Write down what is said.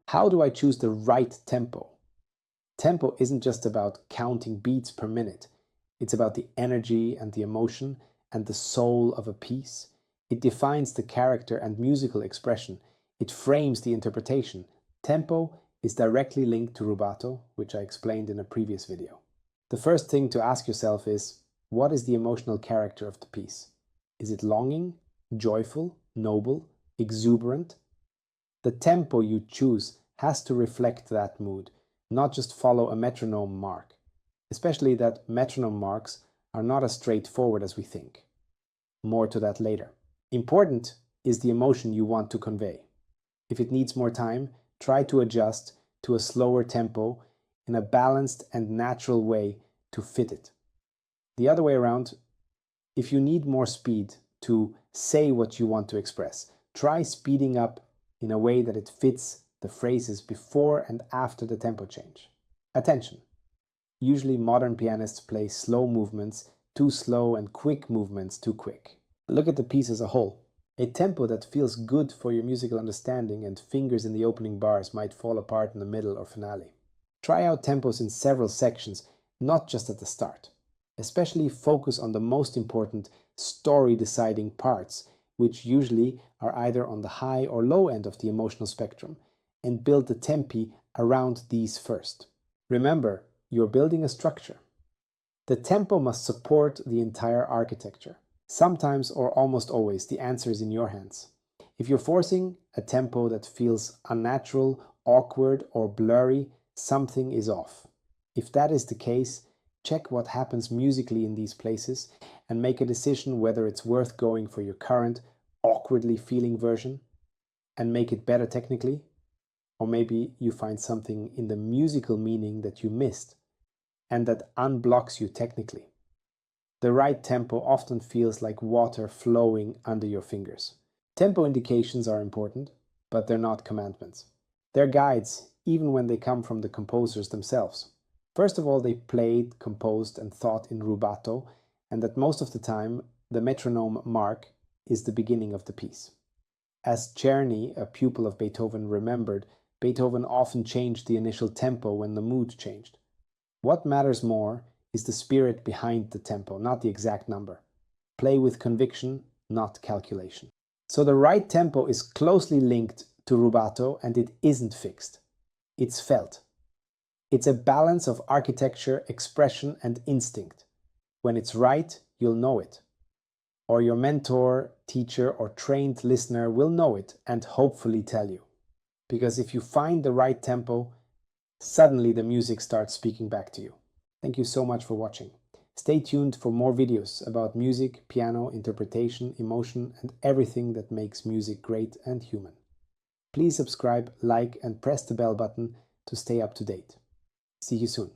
How do I choose the right tempo? Tempo isn't just about counting beats per minute. It's about the energy and the emotion and the soul of a piece. It defines the character and musical expression. It frames the interpretation. Tempo is directly linked to rubato, which I explained in a previous video. The first thing to ask yourself is, what is the emotional character of the piece? Is it longing, joyful, noble, exuberant? The tempo you choose has to reflect that mood, not just follow a metronome mark, especially that metronome marks are not as straightforward as we think. More to that later. Important is the emotion you want to convey. If it needs more time, try to adjust to a slower tempo in a balanced and natural way to fit it. The other way around, if you need more speed to say what you want to express, try speeding up in a way that it fits the phrases before and after the tempo change. Attention! Usually modern pianists play slow movements too slow and quick movements too quick. Look at the piece as a whole. A tempo that feels good for your musical understanding and fingers in the opening bars might fall apart in the middle or finale. Try out tempos in several sections, not just at the start. Especially focus on the most important story-deciding parts, which usually are either on the high or low end of the emotional spectrum, and build the tempi around these first. Remember, you're building a structure. The tempo must support the entire architecture. Sometimes, or almost always, the answer is in your hands. If you're forcing a tempo that feels unnatural, awkward, or blurry, something is off. If that is the case, check what happens musically in these places and make a decision whether it's worth going for your current, awkwardly feeling version and make it better technically, or maybe you find something in the musical meaning that you missed and that unblocks you technically. The right tempo often feels like water flowing under your fingers. Tempo indications are important, but they're not commandments. They're guides, even when they come from the composers themselves. First of all, they played, composed, and thought in rubato, and that most of the time, the metronome mark is the beginning of the piece. As Czerny, a pupil of Beethoven, remembered, Beethoven often changed the initial tempo when the mood changed. What matters more is the spirit behind the tempo, not the exact number. Play with conviction, not calculation. So the right tempo is closely linked to rubato and it isn't fixed. It's felt. It's a balance of architecture, expression, and instinct. When it's right, you'll know it. Or your mentor, teacher, or trained listener will know it and hopefully tell you. Because if you find the right tempo, suddenly the music starts speaking back to you. Thank you so much for watching. Stay tuned for more videos about music, piano, interpretation, emotion, and everything that makes music great and human. Please subscribe, like, and press the bell button to stay up to date. See you soon.